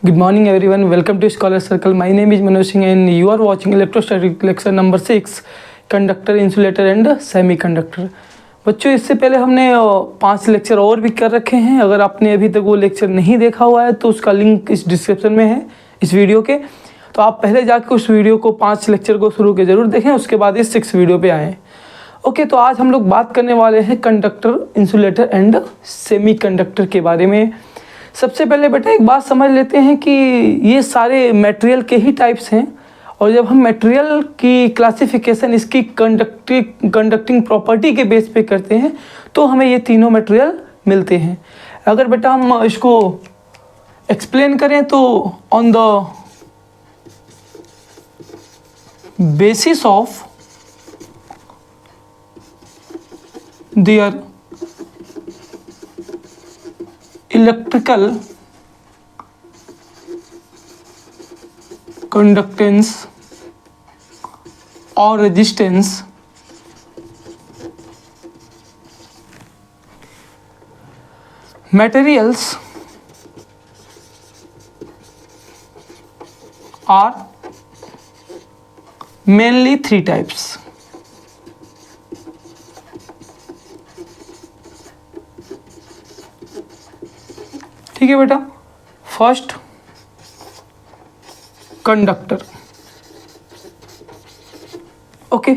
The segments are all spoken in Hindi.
Good morning everyone, welcome to Scholar Circle. My name is Manoj Singh and you are watching electrostatic lecture number 6, conductor, insulator and semiconductor. बच्चों, इससे पहले हमने 5 लेक्चर और भी कर रखे हैं. अगर आपने अभी तक वो लेक्चर नहीं देखा हुआ है तो उसका लिंक इस डिस्क्रिप्शन में है इस वीडियो के. तो आप पहले जाकर उस वीडियो को 5 लेक्चर को शुरू के ज़रूर देखें, उसके बाद इस 6 वीडियो पे आएँ. ओके, तो आज हम लोग बात करने वाले हैं कंडक्टर, इंसुलेटर एंड सेमीकंडक्टर के बारे में. सबसे पहले बेटा एक बात समझ लेते हैं कि ये सारे मटेरियल के ही टाइप्स हैं, और जब हम मटेरियल की क्लासिफिकेशन इसकी कंडक्टिंग प्रॉपर्टी के बेस पे करते हैं तो हमें ये तीनों मटेरियल मिलते हैं. अगर बेटा हम इसको एक्सप्लेन करें तो on the basis of their electrical conductance or resistance, materials are mainly 3 types. ठीक है बेटा. First, conductor. ओके,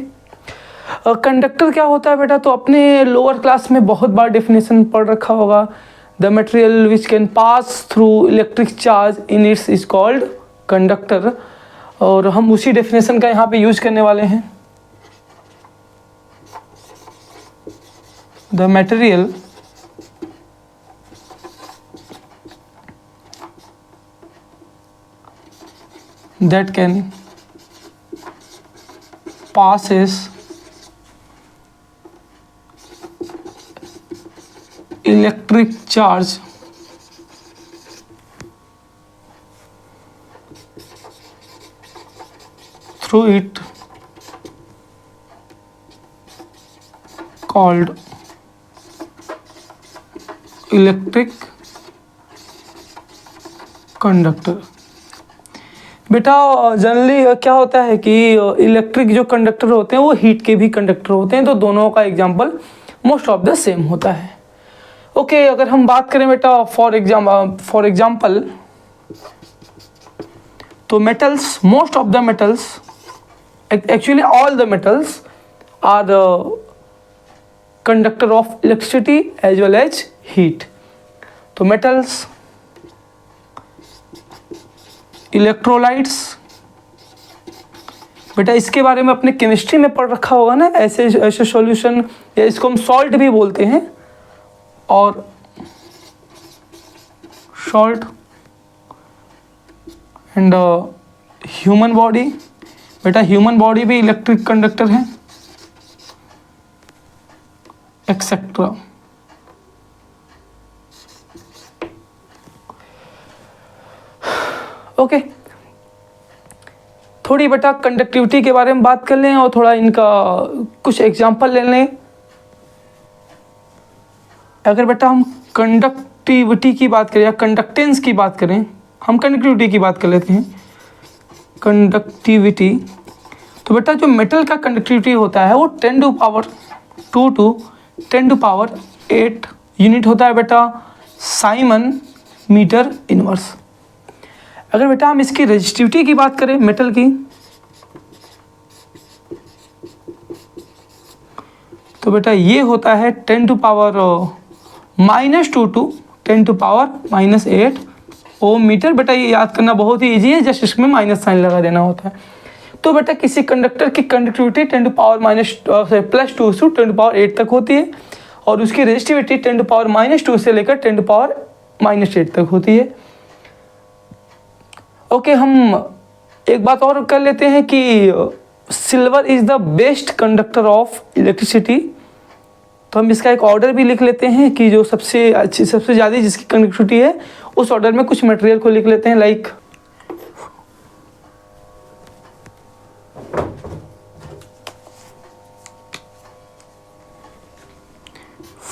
कंडक्टर क्या होता है बेटा? तो अपने लोअर क्लास में बहुत बार डेफिनेशन पढ़ रखा होगा. The material which can pass through electric charge in its is called conductor. और हम उसी डेफिनेशन का यहाँ पे यूज करने वाले हैं. The material that can passes electric charge through it called electric conductor. बेटा जनरली क्या होता है कि इलेक्ट्रिक जो कंडक्टर होते हैं वो हीट के भी कंडक्टर होते हैं, तो दोनों का example most of the same होता है. ओके, अगर हम बात करें बेटा फॉर एग्जांपल तो metals, most of the metals, actually all the metals are conductor of electricity as well as heat. तो मेटल्स, इलेक्ट्रोलाइट्स, बेटा इसके बारे में अपने केमिस्ट्री में पढ़ रखा होगा ना. ऐसे सॉल्यूशन, या इसको हम सॉल्ट भी बोलते हैं. और सॉल्ट एंड ह्यूमन बॉडी, बेटा ह्यूमन बॉडी भी इलेक्ट्रिक कंडक्टर है, एक्सेट्रा. ओके, थोड़ी बेटा कंडक्टिविटी के बारे में बात कर लें और थोड़ा इनका कुछ एग्जांपल ले लें. अगर बेटा हम कंडक्टिविटी की बात करें या कंडक्टेंस की बात करें, हम कंडक्टिविटी की बात कर लेते हैं. कंडक्टिविटी, तो बेटा जो मेटल का कंडक्टिविटी होता है वो 10⁻² to 10⁸ यूनिट होता है बेटा, साइमन मीटर इनवर्स. अगर बेटा हम इसकी रेजिस्टिविटी की बात करें मेटल की, तो बेटा ये होता है 10⁻² to 10⁻⁸ ओम मीटर. बेटा ये याद करना बहुत ही ईजी है, जस्ट इसमें माइनस साइन लगा देना होता है. तो बेटा किसी कंडक्टर की कंडक्टिविटी 10⁻² से 10⁸ तक होती है, और उसकी रेजिस्टिविटी 10⁻² से लेकर 10⁻⁸ तक होती है. ओके, हम एक बात और कर लेते हैं कि silver is the best conductor of electricity. तो हम इसका एक ऑर्डर भी लिख लेते हैं कि जो सबसे अच्छी, सबसे ज़्यादा जिसकी कंडक्टिविटी है उस ऑर्डर में कुछ मटेरियल को लिख लेते हैं. Like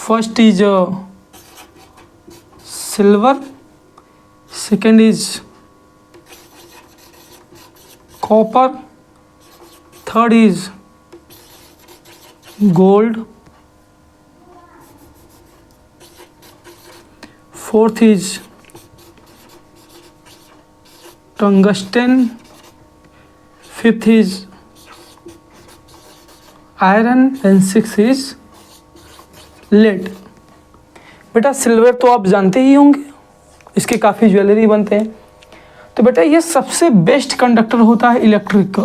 First is silver, second is copper, third is gold, fourth is tungsten, fifth is iron and six is lead. बेटा सिल्वर तो आप जानते ही होंगे, इसके काफ़ी ज्वेलरी बनते हैं। तो बेटा ये सबसे बेस्ट कंडक्टर होता है इलेक्ट्रिक का।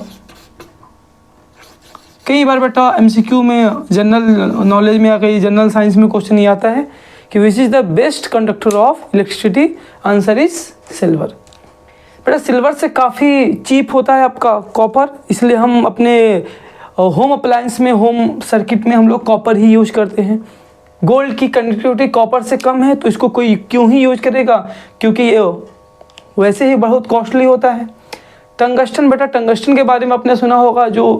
कई बार बेटा एमसीक्यू में, जनरल नॉलेज में या कई जनरल साइंस में क्वेश्चन ये आता है कि which is the best conductor of electricity, answer is silver. बेटा सिल्वर से काफ़ी चीप होता है आपका कॉपर, इसलिए हम अपने होम अप्लायंस में, होम सर्किट में हम लोग कॉपर ही यूज करते हैं। गोल्ड की कंडक्टिविटी कॉपर से कम है, तो इसको कोई क्यों ही यूज करेगा, क्योंकि ये वैसे ही बहुत कॉस्टली होता है। टंगस्टन, बेटा टंगस्टन के बारे में आपने सुना होगा, जो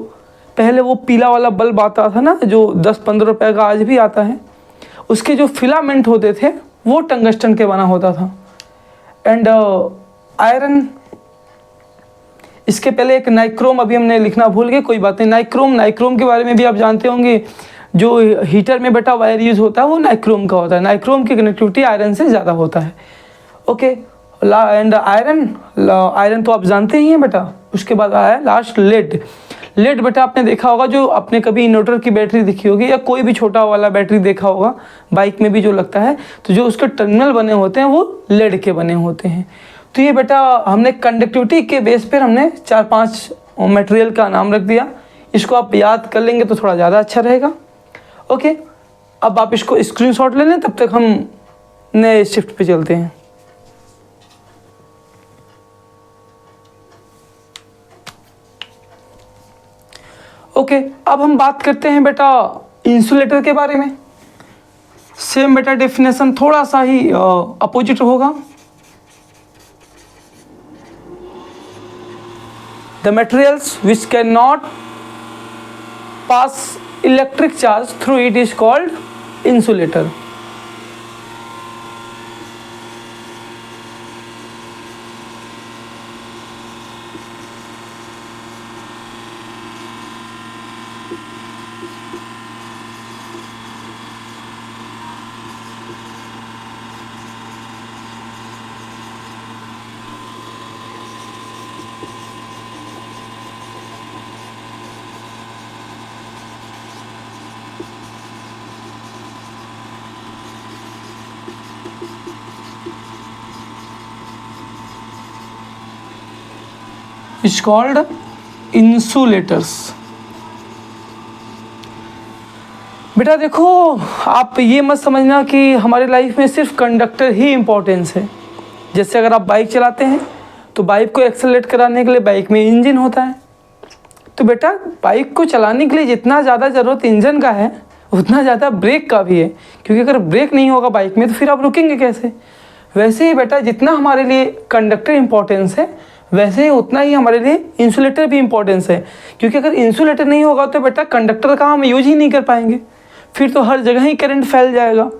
पहले वो पीला वाला बल्ब आता था ना, जो 10-15 रुपए का आज भी आता है, उसके जो फिलामेंट होते थे वो टंगस्टन के बना होता था। एंड आयरन, इसके पहले एक नाइक्रोम, अभी हमने लिखना भूल गए, कोई बात नहीं। नाइक्रोम के बारे में भी आप जानते होंगे, जो हीटर में बेटा वायर यूज होता है वो नाइक्रोम का होता है। नाइक्रोम की कनेक्टिविटी आयरन से ज़्यादा होता है। ओके, एंड आयरन तो आप जानते ही हैं बेटा। उसके बाद आया लास्ट लेड। लेड बेटा आपने देखा होगा, जो आपने कभी इन्वर्टर की बैटरी देखी होगी या कोई भी छोटा वाला बैटरी देखा होगा, बाइक में भी जो लगता है, तो जो उसके टर्मिनल बने होते हैं वो लेड के बने होते हैं। तो ये बेटा हमने कंडक्टिविटी के बेस पर हमने 4-5 मटेरियल का नाम रख दिया। इसको आप याद कर लेंगे तो थोड़ा ज़्यादा अच्छा रहेगा। ओके, अब आप इसको स्क्रीनशॉट ले लें, तब तक हम नए शिफ्ट पे चलते हैं। ओके, अब हम बात करते हैं बेटा इंसुलेटर के बारे में। सेम बेटा डेफिनेशन थोड़ा सा ही अपोजिट होगा। The materials which can not pass electric charge through it is called insulator. It's called insulators. बेटा देखो, आप ये मत समझना कि हमारे लाइफ में सिर्फ कंडक्टर ही इम्पोर्टेंस है। जैसे अगर आप बाइक चलाते हैं तो बाइक को एक्सेलरेट कराने के लिए बाइक में इंजन होता है। तो बेटा बाइक को चलाने के लिए जितना ज़्यादा ज़रूरत इंजन का है, उतना ज़्यादा ब्रेक का भी है, क्योंकि अगर ब्रेक नहीं होगा बाइक में तो फिर आप रुकेंगे कैसे। वैसे ही बेटा जितना हमारे लिए कंडक्टर इम्पोर्टेंस है, वैसे ही उतना ही हमारे लिए इंसुलेटर भी इम्पोर्टेंस है। क्योंकि अगर इंसुलेटर नहीं होगा तो बेटा कंडक्टर का हम यूज ही नहीं कर पाएंगे, फिर तो हर जगह ही करंट फैल जाएगा।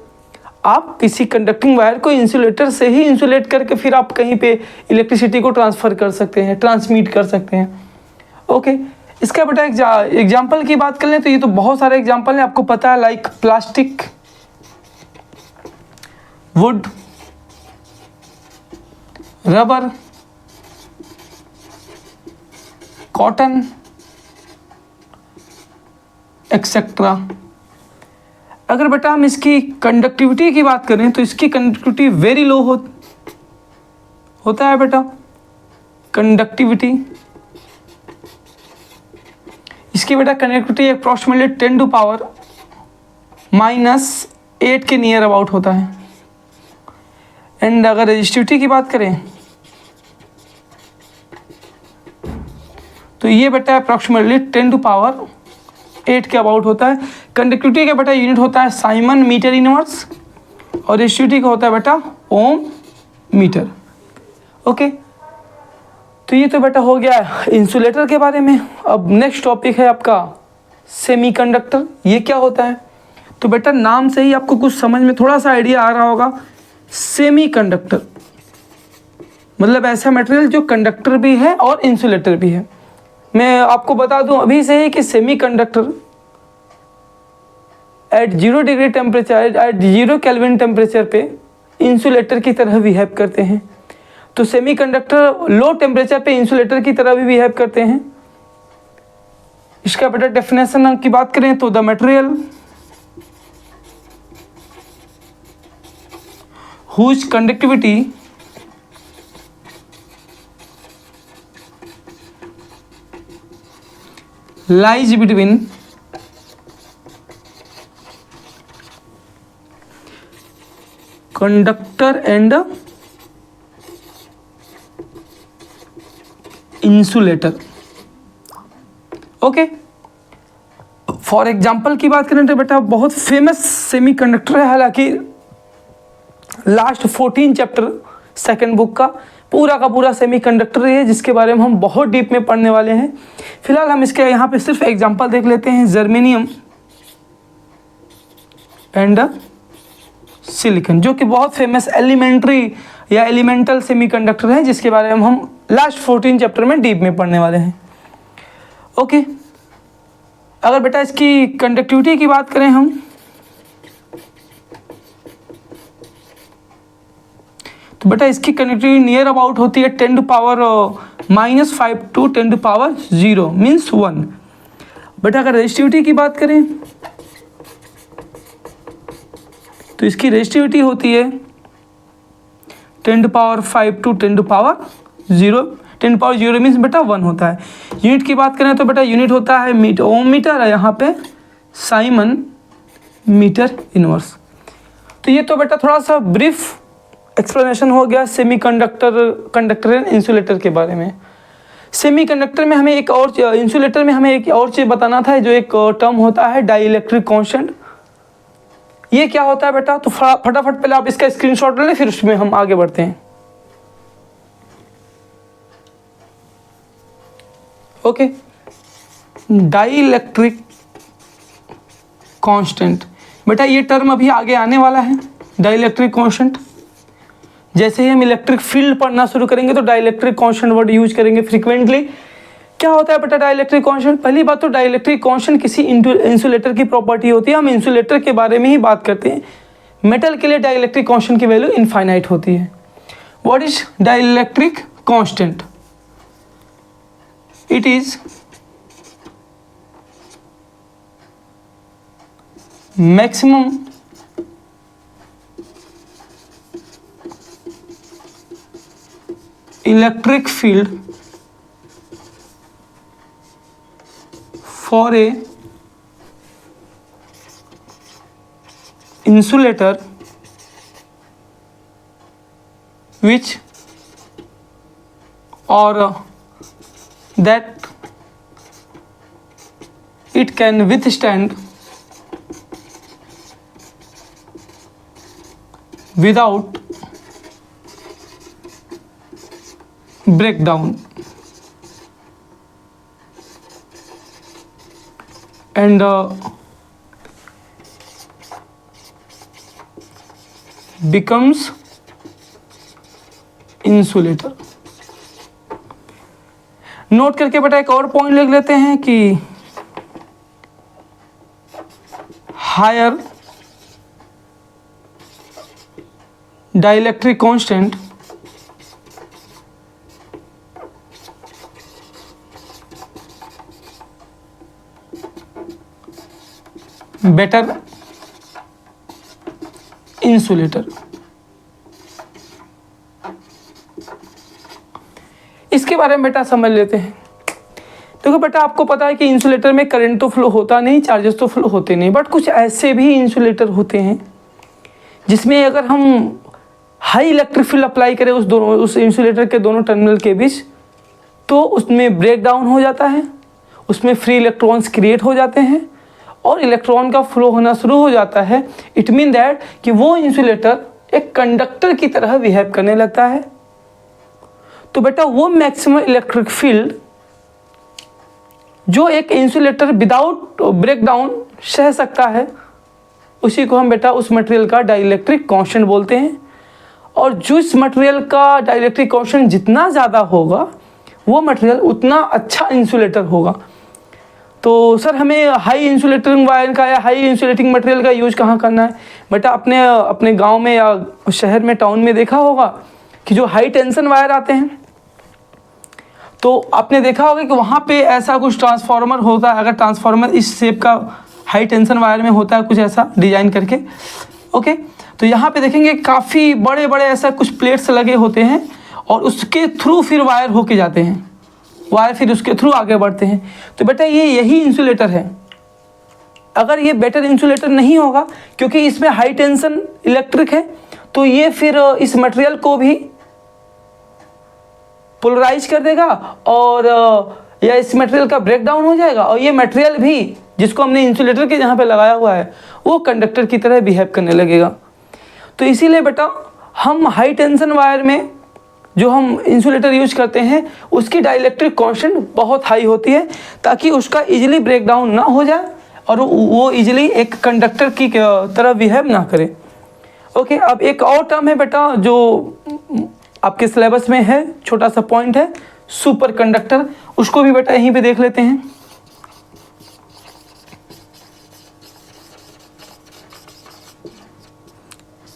आप किसी कंडक्टिंग वायर को इंसुलेटर से ही इंसुलेट करके फिर आप कहीं पे इलेक्ट्रिसिटी को ट्रांसफ़र कर सकते हैं, ट्रांसमिट कर सकते हैं। ओके, इसका बेटा एग्जाम्पल की बात कर लें तो ये तो बहुत सारे एग्जाम्पल हैं, आपको पता है, like plastic, would, rubber, cotton etcetera. अगर बेटा हम इसकी कंडक्टिविटी की बात करें तो इसकी कंडक्टिविटी वेरी लो होता है बेटा। कंडक्टिविटी इसकी बेटा कंडक्टिविटी अप्रॉक्सीमेटली 10⁻⁻8 के नियर अबाउट होता है। एंड अगर रेजिस्टिविटी की बात करें तो ये बेटा अप्रॉक्सीमेटली 10⁻8 के अबाउट होता है। कंडक्टिविटी का बेटा यूनिट होता है साइमन मीटर इनवर्स, और रेजिस्टिविटी का होता है बेटा ओम मीटर। ओके, तो ये तो बेटा हो गया इंसुलेटर के बारे में। अब नेक्स्ट टॉपिक है आपका सेमीकंडक्टर। ये क्या होता है? तो बेटा नाम से ही आपको कुछ समझ में थोड़ा सा आइडिया आ रहा होगा। सेमीकंडक्टर मतलब ऐसा मटेरियल जो कंडक्टर भी है और इंसुलेटर भी है। मैं आपको बता दूं अभी से ही कि semiconductor at 0 degree temperature, at 0 kelvin temperature पे इंसुलेटर की तरह बिहेव करते हैं। तो सेमीकंडक्टर लो टेम्परेचर पे इंसुलेटर की तरह भी बिहेव करते हैं। इसका बेटा डेफिनेशन की बात करें तो the material whose conductivity lies between conductor and insulator। Okay, for example की बात करें तो बेटा बहुत फेमस सेमीकंडक्टर है, हालांकि लास्ट 14 चैप्टर सेकंड बुक का पूरा सेमीकंडक्टर है जिसके बारे में हम बहुत डीप में पढ़ने वाले हैं। फिलहाल हम इसके यहाँ पे सिर्फ एग्जांपल देख लेते हैं, जर्मेनियम एंड सिलिकॉन, जो कि बहुत फेमस एलिमेंट्री या एलिमेंटल सेमीकंडक्टर है जिसके बारे में हम लास्ट 14 चैप्टर में डीप में पढ़ने वाले हैं। ओके, अगर बेटा इसकी कंडक्टिविटी की बात करें हम, तो बेटा इसकी कंडक्टिविटी नियर अबाउट होती है 10 to power -5 to 10 to power 0 means 1। बेटा अगर रेजिस्टिविटी की बात करें तो इसकी रेजिस्टिविटी होती है 10 to power 5 to 10 to power 0। 10 to power 0 means बेटा 1 होता है। यूनिट की बात करें तो बेटा यूनिट होता है मीटर, ओम मीटर है यहाँ पे साइमन मीटर इनवर्स। तो ये तो बेटा थोड़ा सा ब्रीफ एक्सप्लेनेशन हो गया कंडक्टर एंड इंसुलेटर के बारे में। सेमीकंडक्टर में हमें एक और, इंसुलेटर में हमें एक और चीज़ बताना था, जो एक टर्म होता है डाइइलेक्ट्रिक कांस्टेंट। ये क्या होता है बेटा, तो फटाफट पहले आप इसका स्क्रीनशॉट ले लें, फिर उसमें हम आगे बढ़ते हैं। ओके, डाइइलेक्ट्रिक कांस्टेंट, बेटा ये टर्म अभी आगे आने वाला है। डाइइलेक्ट्रिक कांस्टेंट, जैसे ही हम इलेक्ट्रिक फील्ड पढ़ना शुरू करेंगे तो डाइइलेक्ट्रिक कांस्टेंट वर्ड यूज करेंगे फ्रीक्वेंटली। क्या होता है बेटा डाइइलेक्ट्रिक कांस्टेंट? पहली बात तो डाइइलेक्ट्रिक कांस्टेंट किसी इंसुलेटर की प्रॉपर्टी होती है, हम इंसुलेटर के बारे में ही बात करते हैं। मेटल के लिए डाइइलेक्ट्रिक कांस्टेंट की वैल्यू इनफाइनाइट होती है। What is dielectric constant? It is maximum electric field for a insulator which or that it can withstand without breakdown and becomes insulator। Note करके बेटा एक और पॉइंट लिख लेते हैं कि higher dielectric constant better insulator. इसके बारे में बेटा समझ लेते हैं। देखो बेटा आपको पता है कि इंसुलेटर में करंट तो फ्लो होता नहीं, चार्जेस तो फ्लो होते नहीं, बट कुछ ऐसे भी इंसुलेटर होते हैं जिसमें अगर हम हाई इलेक्ट्रिक फील्ड अप्लाई करें उस इंसुलेटर के दोनों टर्मिनल के बीच, तो उसमें ब्रेक डाउन हो जाता है, उसमें फ्री इलेक्ट्रॉन्स क्रिएट हो जाते हैं और इलेक्ट्रॉन का फ्लो होना शुरू हो जाता है। इट मीन दैट कि वो इंसुलेटर एक कंडक्टर की तरह बिहेव करने लगता है। तो बेटा वो मैक्सिमम इलेक्ट्रिक फील्ड जो एक इंसुलेटर विदाउट ब्रेकडाउन सह सकता है, उसी को हम बेटा उस मटेरियल का डाइइलेक्ट्रिक कांस्टेंट बोलते हैं। और जिस मटेरियल का डाइइलेक्ट्रिक कांस्टेंट जितना ज़्यादा होगा वो मटेरियल उतना अच्छा इंसुलेटर होगा। तो सर हमें हाई इंसुलेटिंग वायर का या हाई इंसुलेटिंग मटेरियल का यूज कहाँ करना है? बेटा अपने गांव में या शहर में, टाउन में देखा होगा कि जो हाई टेंशन वायर आते हैं, तो आपने देखा होगा कि वहाँ पे ऐसा कुछ ट्रांसफार्मर होता है। अगर ट्रांसफार्मर इस शेप का हाई टेंशन वायर में होता है, कुछ ऐसा डिजाइन करके, ओके, तो यहाँ पे देखेंगे काफ़ी बड़े बड़े ऐसा कुछ प्लेट्स लगे होते हैं और उसके थ्रू फिर वायर होके जाते हैं, वायर फिर उसके थ्रू आगे बढ़ते हैं। तो बेटा ये यही इंसुलेटर है। अगर ये बेटर इंसुलेटर नहीं होगा, क्योंकि इसमें हाई टेंशन इलेक्ट्रिक है, तो ये फिर इस मटेरियल को भी पोलराइज कर देगा और या इस मटेरियल का ब्रेकडाउन हो जाएगा, और ये मटेरियल भी जिसको हमने इंसुलेटर के जहाँ पे लगाया हुआ है वो कंडक्टर की तरह बिहेव करने लगेगा। तो इसीलिए बेटा हम हाई टेंशन वायर में जो हम इंसुलेटर यूज करते हैं उसकी डाइलेक्ट्रिक कांस्टेंट बहुत हाई होती है, ताकि उसका इजीली ब्रेकडाउन ना हो जाए और वो इजीली एक कंडक्टर की तरह बिहेव ना करे। ओके, अब एक और टर्म है बेटा जो आपके सिलेबस में है, छोटा सा पॉइंट है, सुपर कंडक्टर। उसको भी बेटा यहीं पे देख लेते हैं।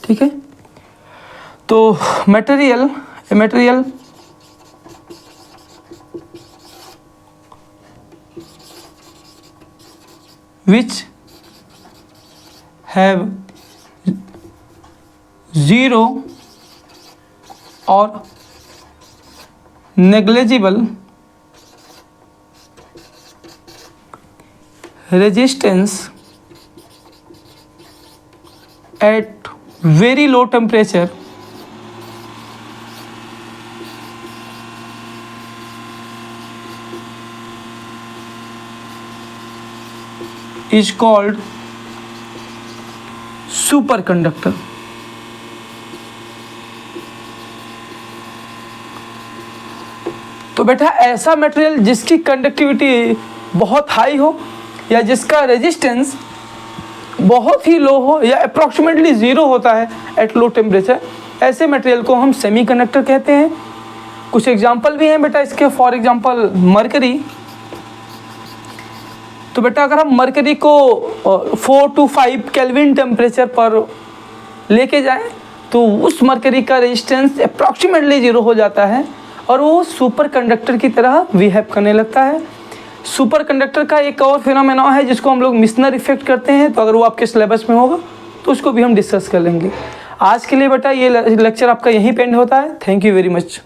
ठीक है, तो material which have zero or negligible resistance at very low temperature is called superconductor। तो बेटा ऐसा मटेरियल जिसकी कंडक्टिविटी बहुत हाई हो या जिसका रेजिस्टेंस बहुत ही लो हो या अप्रॉक्सीमेटली ज़ीरो होता है एट लो टेम्परेचर, ऐसे मटेरियल को हम सेमीकंडक्टर कहते हैं। कुछ एग्जांपल भी हैं बेटा इसके, फॉर एग्जांपल मरकरी। तो बेटा अगर हम मरकरी को 4 to 5 केल्विन टेम्परेचर पर लेके जाएं तो उस मरकरी का रेजिस्टेंस अप्रॉक्सीमेटली ज़ीरो हो जाता है और वो सुपर कंडक्टर की तरह बिहेव करने लगता है। सुपर कंडक्टर का एक और फिनोमेना है जिसको हम लोग मिशनर इफेक्ट करते हैं, तो अगर वो आपके सिलेबस में होगा तो उसको भी हम डिस्कस कर लेंगे। आज के लिए बेटा ये लेक्चर आपका यहीं पे एंड होता है। Thank you very much.